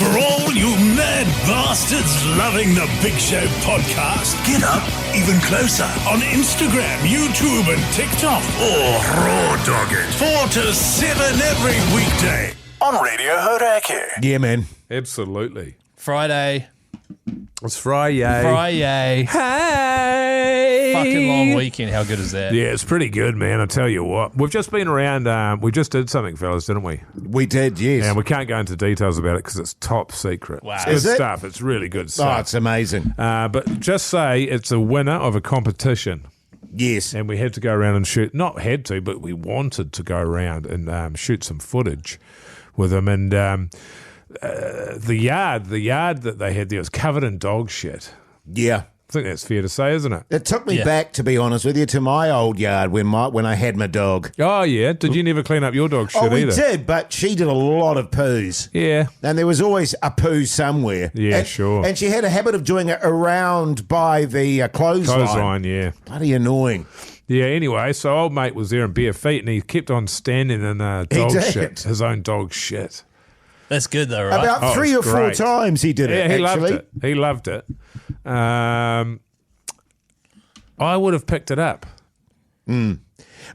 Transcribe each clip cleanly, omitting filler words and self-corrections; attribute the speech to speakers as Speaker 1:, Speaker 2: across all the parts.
Speaker 1: For all you mad bastards loving the Big Show podcast, get up even closer on Instagram, YouTube and TikTok, or raw dog it 4 to 7 every weekday on Radio Hauraki.
Speaker 2: Yeah, man.
Speaker 3: Absolutely.
Speaker 4: Friday.
Speaker 3: It's Friday.
Speaker 4: Hey! Fucking long weekend. How good is that?
Speaker 3: Yeah, it's pretty good, man. I tell you what. We've just been around, we just did something, fellas, didn't we?
Speaker 2: We did, yes.
Speaker 3: And we can't go into details about it because it's top secret.
Speaker 4: Wow.
Speaker 3: It's good
Speaker 2: Is it?
Speaker 3: stuff. It's really good
Speaker 2: Oh,
Speaker 3: stuff.
Speaker 2: it's amazing.
Speaker 3: But just say it's a winner of a competition.
Speaker 2: Yes.
Speaker 3: And we had to go around and shoot, not had to, but we wanted to go around and shoot some footage with them. And the yard that they had there was covered in dog shit.
Speaker 2: Yeah.
Speaker 3: I think that's fair to say, isn't it?
Speaker 2: It took me back, to be honest with you, to my old yard when I had my dog.
Speaker 3: Oh, yeah. Did you never clean up your dog shit
Speaker 2: Oh, we
Speaker 3: either?
Speaker 2: did, but she did a lot of poos.
Speaker 3: Yeah.
Speaker 2: And there was always a poo somewhere.
Speaker 3: Yeah,
Speaker 2: and,
Speaker 3: sure.
Speaker 2: And she had a habit of doing it around by the clothesline.
Speaker 3: Clothesline, yeah.
Speaker 2: Bloody annoying.
Speaker 3: Yeah, anyway, so old mate was there in bare feet and he kept on standing in dog
Speaker 2: did.
Speaker 3: shit, his own dog shit.
Speaker 4: That's good though, right?
Speaker 2: About 3 or
Speaker 3: it's
Speaker 2: 4
Speaker 3: great.
Speaker 2: times he did it,
Speaker 3: Yeah, he
Speaker 2: actually.
Speaker 3: loved it. He loved it. I would have picked it up.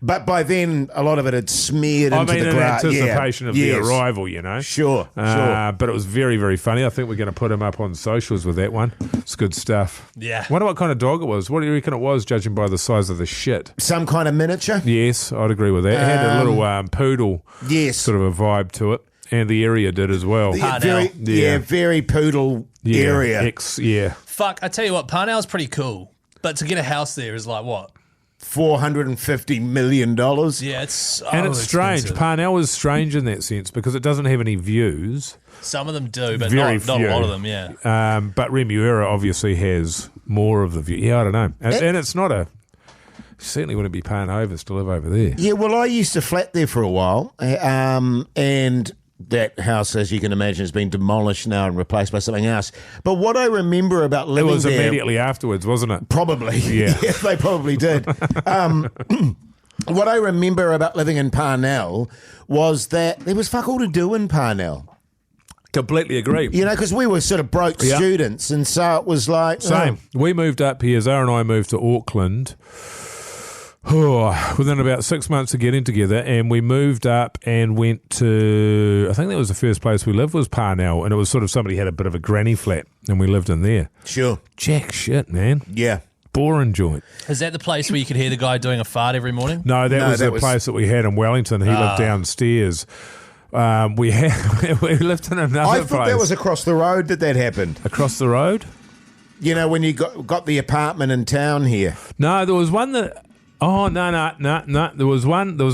Speaker 2: But by then, a lot of it had smeared into the
Speaker 3: in
Speaker 2: grass.
Speaker 3: anticipation of the arrival, you know.
Speaker 2: Sure.
Speaker 3: But it was very, very funny. I think we're going to put him up on socials with that one. It's good stuff.
Speaker 4: Yeah.
Speaker 3: Wonder what kind of dog it was. What do you reckon it was, judging by the size of the shit?
Speaker 2: Some kind of miniature?
Speaker 3: Yes, I'd agree with that. It had a little poodle
Speaker 2: Yes.
Speaker 3: sort of a vibe to it. And the area did as well.
Speaker 2: Very,
Speaker 3: Yeah.
Speaker 2: very poodle area.
Speaker 4: Fuck, I tell you what, Parnell's pretty cool. But to get a house there is like what?
Speaker 2: $450 million.
Speaker 4: Yeah, it's
Speaker 3: And it's strange.
Speaker 4: expensive.
Speaker 3: Parnell is strange in that sense because it doesn't have any views.
Speaker 4: Some of them do, but
Speaker 3: Very
Speaker 4: not a
Speaker 3: few.
Speaker 4: lot of them, yeah.
Speaker 3: But Remuera obviously has more of the view. Yeah, I don't know. And it's not a... Certainly wouldn't be paying overs to live over there.
Speaker 2: Yeah, well, I used to flat there for a while, and that house, as you can imagine, has been demolished now and replaced by something else. But what I remember about
Speaker 3: It
Speaker 2: living
Speaker 3: was
Speaker 2: there...
Speaker 3: immediately afterwards, wasn't it?
Speaker 2: Probably.
Speaker 3: Yeah.
Speaker 2: Yeah, they probably did. What I remember about living in Parnell was that there was fuck all to do in Parnell.
Speaker 3: Completely agree.
Speaker 2: You know, because we were sort of broke students, and so it was like...
Speaker 3: Same. We moved up here. Zara and I moved to Auckland within about 6 months of getting together, and we moved up and went to, I think that was the first place we lived was Parnell, and it was sort of somebody had a bit of a granny flat, and we lived in there.
Speaker 2: Sure.
Speaker 3: Jack shit, man.
Speaker 2: Yeah.
Speaker 3: Boring joint.
Speaker 4: Is that the place where you could hear the guy doing a fart every morning?
Speaker 3: No, that was the place that we had in Wellington. He lived downstairs. We lived in another
Speaker 2: I
Speaker 3: place.
Speaker 2: thought that was across the road that happened.
Speaker 3: Across the road?
Speaker 2: You know, when you got the apartment in town here.
Speaker 3: No, there was one that... Oh, no. There was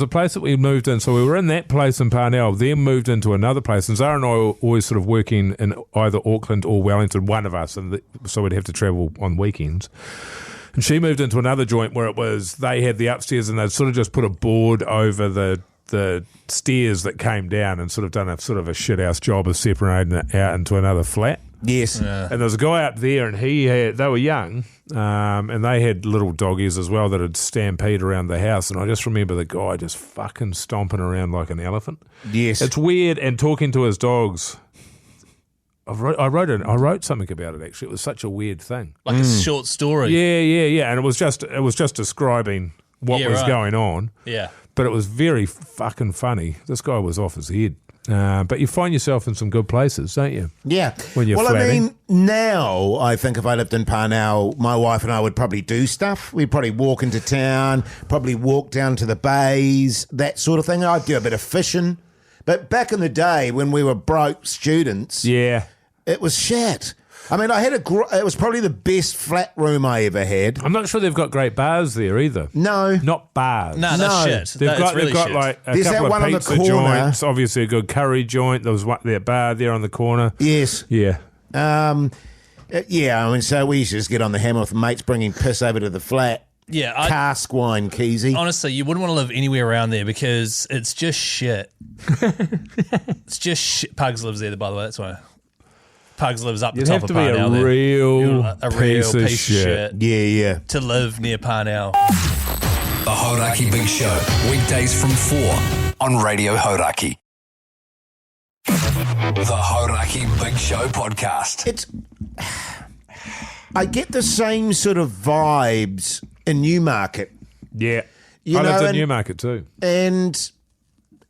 Speaker 3: a place that we moved in. So we were in that place in Parnell, then moved into another place. And Zara and I were always sort of working in either Auckland or Wellington, one of us. And so we'd have to travel on weekends. And she moved into another joint where it was, they had the upstairs and they'd sort of just put a board over the stairs that came down and sort of done a sort of a shit house job of separating it out into another flat.
Speaker 2: Yes.
Speaker 3: And there was a guy up there and they were young and they had little doggies as well that had stampede around the house, and I just remember the guy just fucking stomping around like an elephant.
Speaker 2: Yes.
Speaker 3: It's weird, and talking to his dogs. I wrote something about it actually. It was such a weird thing.
Speaker 4: Like a short story.
Speaker 3: Yeah. And it was just describing what was going on.
Speaker 4: Yeah.
Speaker 3: But it was very fucking funny. This guy was off his head. But you find yourself in some good places, don't you?
Speaker 2: Yeah.
Speaker 3: When you're
Speaker 2: well,
Speaker 3: flatting.
Speaker 2: I mean, now I think if I lived in Parnell, my wife and I would probably do stuff. We'd probably walk into town, probably walk down to the bays, that sort of thing. I'd do a bit of fishing. But back in the day when we were broke students,
Speaker 3: Yeah.
Speaker 2: it was shit. I mean, I had it was probably the best flat room I ever had.
Speaker 3: I'm not sure they've got great bars there either.
Speaker 2: No.
Speaker 3: Not bars.
Speaker 4: No, that's shit.
Speaker 3: They've got
Speaker 4: really shit.
Speaker 3: like a
Speaker 2: There's
Speaker 3: couple
Speaker 2: that
Speaker 3: of
Speaker 2: one on the
Speaker 3: pizza
Speaker 2: corner.
Speaker 3: joints, obviously a good curry joint. There was that bar there on the corner.
Speaker 2: Yes.
Speaker 3: Yeah.
Speaker 2: Yeah, I mean, so we used to just get on the hammer with mates bringing piss over to the flat.
Speaker 4: Yeah,
Speaker 2: Cask wine, Keyzie.
Speaker 4: honestly, you wouldn't want to live anywhere around there because it's just shit. It's just shit. Pugs lives there, by the way. That's why. Pugs lives up the
Speaker 3: You'd
Speaker 4: top
Speaker 3: have
Speaker 4: of
Speaker 3: to be
Speaker 4: Parnell
Speaker 3: a
Speaker 4: there.
Speaker 3: real
Speaker 4: piece of
Speaker 3: shit.
Speaker 2: Yeah.
Speaker 4: to live near Parnell.
Speaker 1: The Hauraki Big Show, weekdays from 4 on Radio Hauraki. The Hauraki Big Show podcast.
Speaker 2: I get the same sort of vibes in Newmarket.
Speaker 3: Yeah.
Speaker 2: You
Speaker 3: I lived
Speaker 2: know,
Speaker 3: in
Speaker 2: and-
Speaker 3: Newmarket too.
Speaker 2: And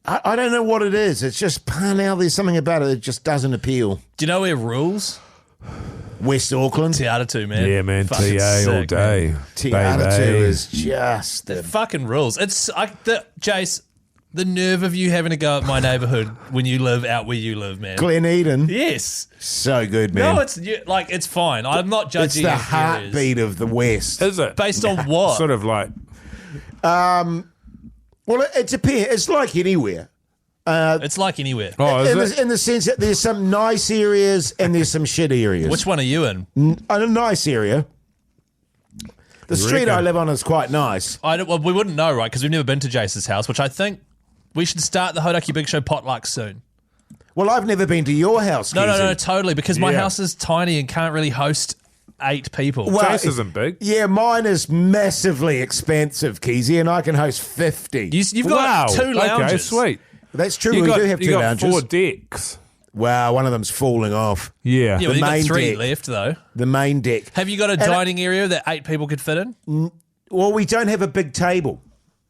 Speaker 2: I don't know what it is. It's just Parnell. There's something about it that just doesn't appeal.
Speaker 4: Do you know where rules?
Speaker 2: West Auckland.
Speaker 4: Aotearoa, man.
Speaker 3: Yeah, man. TA
Speaker 4: Fucking
Speaker 3: all
Speaker 4: sick,
Speaker 3: day.
Speaker 4: man.
Speaker 2: Aotearoa
Speaker 3: Baby.
Speaker 2: is just
Speaker 4: The fucking rules. Jace, the nerve of you having to go at my neighbourhood when you live out where you live, man.
Speaker 2: Glen Eden.
Speaker 4: Yes.
Speaker 2: So good, man.
Speaker 4: No, it's fine. I'm not judging.
Speaker 2: It's the
Speaker 4: if there is.
Speaker 2: heartbeat of the West.
Speaker 3: Is it?
Speaker 4: Based on what?
Speaker 3: Sort of like,
Speaker 2: Well, it depends. It's like anywhere.
Speaker 4: It's like anywhere.
Speaker 3: oh, is it?
Speaker 2: In the sense that there's some nice areas and there's some shit areas.
Speaker 4: Which one are you in?
Speaker 2: A nice area. The street I
Speaker 3: reckon?
Speaker 2: live on is quite nice.
Speaker 4: Well, we wouldn't know, right? Because we've never been to Jace's house, which I think we should start the Hauraki Big Show Potlucks soon.
Speaker 2: Well, I've never been to your house,
Speaker 4: No,
Speaker 2: Keyzie.
Speaker 4: totally. Because my
Speaker 3: Yeah.
Speaker 4: house is tiny and can't really host 8 people.
Speaker 2: Well,
Speaker 3: Jace isn't big.
Speaker 2: Yeah, mine is massively expensive, Keyzie, and I can host 50.
Speaker 4: You've got 2 lounges.
Speaker 3: Okay, sweet.
Speaker 2: That's true.
Speaker 3: You
Speaker 2: We
Speaker 3: got,
Speaker 2: do have
Speaker 3: you
Speaker 2: 2
Speaker 3: got
Speaker 2: lounges.
Speaker 3: 4 decks.
Speaker 2: Wow, one of them's falling off.
Speaker 3: Yeah.
Speaker 4: Yeah, well, you've got
Speaker 2: main
Speaker 4: 3
Speaker 2: deck.
Speaker 4: left, though.
Speaker 2: The main deck.
Speaker 4: Have you got a dining area that 8 people could fit in?
Speaker 2: Well, we don't have a big table.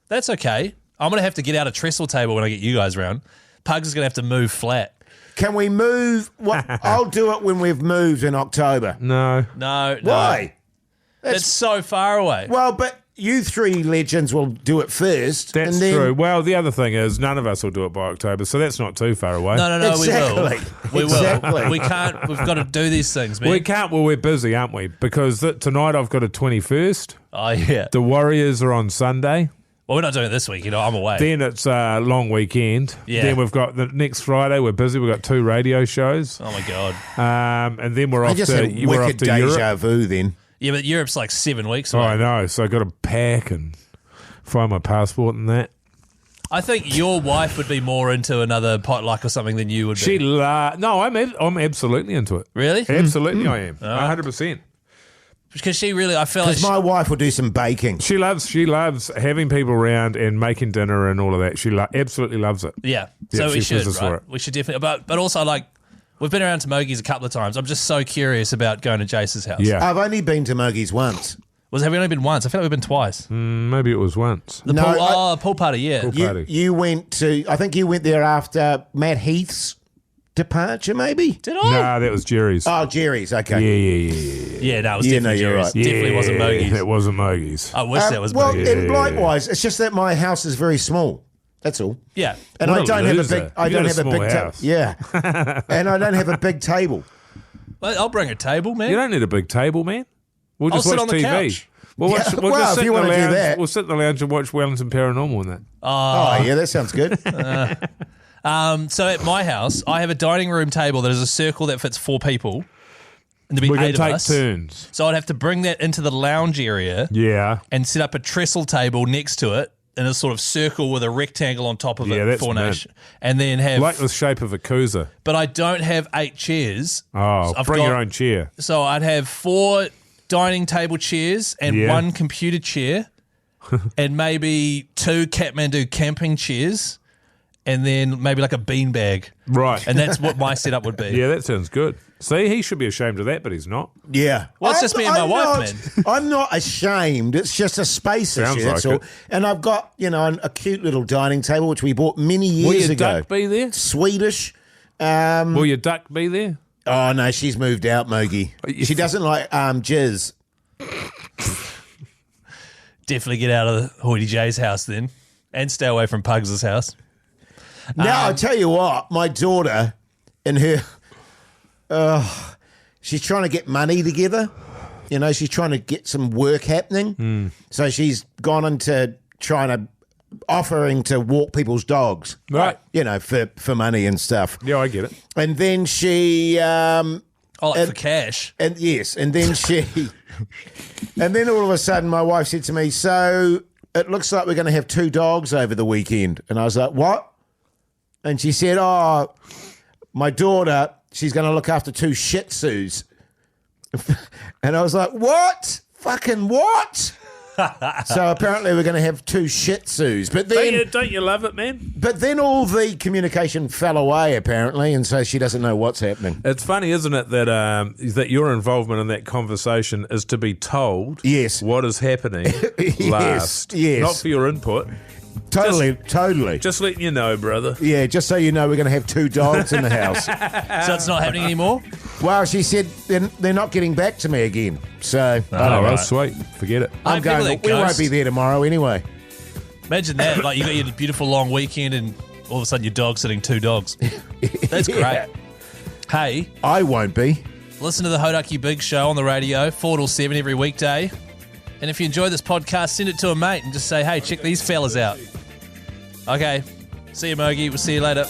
Speaker 4: That's okay. I'm going to have to get out a trestle table when I get you guys round. Pugs is going to have to move flat.
Speaker 2: Can we move? Well, I'll do it when we've moved in October.
Speaker 3: No.
Speaker 4: No.
Speaker 2: Why?
Speaker 4: That's so far away.
Speaker 2: Well, but you 3 legends will do it first.
Speaker 3: That's
Speaker 2: and then,
Speaker 3: true. Well, the other thing is none of us will do it by October, so that's not too far away.
Speaker 4: No,
Speaker 2: Exactly.
Speaker 4: we will.
Speaker 2: Exactly.
Speaker 4: We can't. We've got to do these things, man.
Speaker 3: We can't. Well, we're busy, aren't we? Because tonight I've got a 21st.
Speaker 4: Oh, yeah.
Speaker 3: The Warriors are on Sunday.
Speaker 4: Well, we're not doing it this week. I'm away.
Speaker 3: Then it's a long weekend.
Speaker 4: Yeah.
Speaker 3: Then we've got the next Friday. We're busy. We've got 2 radio shows.
Speaker 4: Oh, my God.
Speaker 3: And then we're
Speaker 2: I
Speaker 3: off
Speaker 2: just
Speaker 3: to
Speaker 2: had
Speaker 3: we're off
Speaker 2: wicked
Speaker 3: to Europe.
Speaker 2: deja vu then.
Speaker 4: Yeah, but Europe's like 7 weeks
Speaker 3: Oh,
Speaker 4: away.
Speaker 3: I know. So I got to pack and find my passport and that.
Speaker 4: I think your wife would be more into another potluck or something than you would be.
Speaker 3: No, I'm absolutely into it.
Speaker 4: Really?
Speaker 3: Absolutely, I am. 100%.
Speaker 4: Because she really, I feel like
Speaker 2: Because my wife will do some baking.
Speaker 3: She loves having people around and making dinner and all of that. She absolutely loves it.
Speaker 4: yeah.
Speaker 3: Yeah,
Speaker 4: So we
Speaker 3: she's
Speaker 4: should,
Speaker 3: business for
Speaker 4: right?
Speaker 3: it.
Speaker 4: We should definitely. But also, like, we've been around to Mogie's a couple of times. I'm just so curious about going to Jace's house.
Speaker 3: Yeah.
Speaker 2: I've only been to Muggy's once.
Speaker 4: Have we only been once? I feel like we've been twice.
Speaker 3: Maybe it was once.
Speaker 4: The
Speaker 2: No,
Speaker 4: pool, pool party, yeah.
Speaker 3: Pool party.
Speaker 2: You went to, I think you went there after Matt Heath's departure, maybe?
Speaker 4: Did I?
Speaker 3: Nah, that was Jerry's.
Speaker 2: Oh, Jerry's, okay.
Speaker 3: Yeah.
Speaker 4: Yeah, no, it was
Speaker 2: Yeah,
Speaker 4: definitely
Speaker 2: no, you're
Speaker 4: Jerry's.
Speaker 2: right.
Speaker 4: Definitely wasn't Mogie's.
Speaker 3: It wasn't Mogie's.
Speaker 4: I wish that was
Speaker 2: well,
Speaker 4: Mogie's.
Speaker 2: and likewise, it's just that my house is very small. That's all.
Speaker 4: Yeah.
Speaker 2: And
Speaker 3: What
Speaker 2: I
Speaker 3: a
Speaker 2: don't have a
Speaker 3: loser.
Speaker 2: big. I
Speaker 3: You
Speaker 2: don't
Speaker 3: got a
Speaker 2: have a
Speaker 3: small
Speaker 2: big table.
Speaker 3: house.
Speaker 2: Yeah, and I don't have a big table.
Speaker 4: Well, I'll bring a table, man.
Speaker 3: You don't need a big table, man. We'll just
Speaker 4: I'll sit
Speaker 3: watch
Speaker 4: on the
Speaker 3: TV.
Speaker 4: couch.
Speaker 3: We'll
Speaker 2: Yeah,
Speaker 3: watch, we'll
Speaker 2: well,
Speaker 3: just
Speaker 2: if
Speaker 3: sit
Speaker 2: you
Speaker 3: in the
Speaker 2: wanna do
Speaker 3: lounge.
Speaker 2: that.
Speaker 3: We'll sit in the lounge and watch Wellington Paranormal and that.
Speaker 2: Oh, yeah, that sounds good.
Speaker 4: So at my house, I have a dining room table that is a circle that fits 4 people. And there'd be
Speaker 3: We're going
Speaker 4: 8
Speaker 3: to
Speaker 4: of
Speaker 3: take
Speaker 4: us.
Speaker 3: turns.
Speaker 4: So I'd have to bring that into the lounge area
Speaker 3: Yeah.
Speaker 4: and set up a trestle table next to it in a sort of circle with a rectangle on top of
Speaker 3: Yeah,
Speaker 4: it
Speaker 3: that's
Speaker 4: for
Speaker 3: mint.
Speaker 4: nation. And then have,
Speaker 3: Like the shape of a Kooza.
Speaker 4: but I don't have 8 chairs.
Speaker 3: Oh,
Speaker 4: I've
Speaker 3: bring
Speaker 4: got-
Speaker 3: your own chair.
Speaker 4: So I'd have 4 dining table chairs and
Speaker 3: Yeah.
Speaker 4: 1 computer chair and maybe 2 Kathmandu camping chairs and then maybe like a beanbag.
Speaker 3: Right.
Speaker 4: And that's what my setup would be.
Speaker 3: Yeah, that sounds good. See, he should be ashamed of that, but he's not.
Speaker 2: Yeah.
Speaker 4: Well, it's just me and my wife, man.
Speaker 2: I'm not ashamed. It's just a space
Speaker 3: Sounds
Speaker 2: issue. That's
Speaker 3: like
Speaker 2: all.
Speaker 3: it.
Speaker 2: And I've got, a cute little dining table which we bought many
Speaker 3: Will
Speaker 2: years
Speaker 3: your
Speaker 2: ago.
Speaker 3: duck be there?
Speaker 2: Swedish.
Speaker 3: Will your duck be there?
Speaker 2: Oh no, she's moved out, Mogi. She doesn't like jizz.
Speaker 4: Definitely get out of the Hoyte J's house then and stay away from Pugs' house.
Speaker 2: Now I tell you what, my daughter and her, she's trying to get money together. She's trying to get some work happening. So she's gone into offering to walk people's dogs.
Speaker 3: Right.
Speaker 2: For money and stuff.
Speaker 3: Yeah, I get it.
Speaker 2: And then she,
Speaker 4: For cash.
Speaker 2: and yes, and then she, and then all of a sudden my wife said to me, so it looks like we're going to have 2 dogs over the weekend. And I was like, what? And she said, oh, my daughter, she's going to look after 2 Shih Tzus. And I was like, what? Fucking what? So apparently we're going to have 2 Shih Tzus. But then,
Speaker 3: Don't you love it, man?
Speaker 2: but then all the communication fell away apparently, and so she doesn't know what's happening.
Speaker 3: It's funny, isn't it, that your involvement in that conversation is to be told
Speaker 2: Yes.
Speaker 3: what is happening last.
Speaker 2: yes.
Speaker 3: Not for your input.
Speaker 2: Totally.
Speaker 3: Just letting you know, brother.
Speaker 2: Yeah, just so you know, we're going to have 2 dogs in the house.
Speaker 4: So it's not happening anymore?
Speaker 2: Well, she said they're not getting back to me again. So I don't know.
Speaker 3: Well, sweet. Forget it.
Speaker 2: I'm
Speaker 4: People
Speaker 2: going.
Speaker 4: that
Speaker 2: We won't
Speaker 4: ghost.
Speaker 2: be there tomorrow anyway.
Speaker 4: Imagine that. Like, you got your beautiful long weekend and all of a sudden your dog's sitting 2 dogs. That's
Speaker 2: Yeah.
Speaker 4: great. Hey,
Speaker 2: I won't be.
Speaker 4: listen to the Hauraki Big Show on the radio, 4 till 7 every weekday. And if you enjoy this podcast, send it to a mate and just say, hey, check these fellas out. Okay. See you, Mogi. We'll see you later.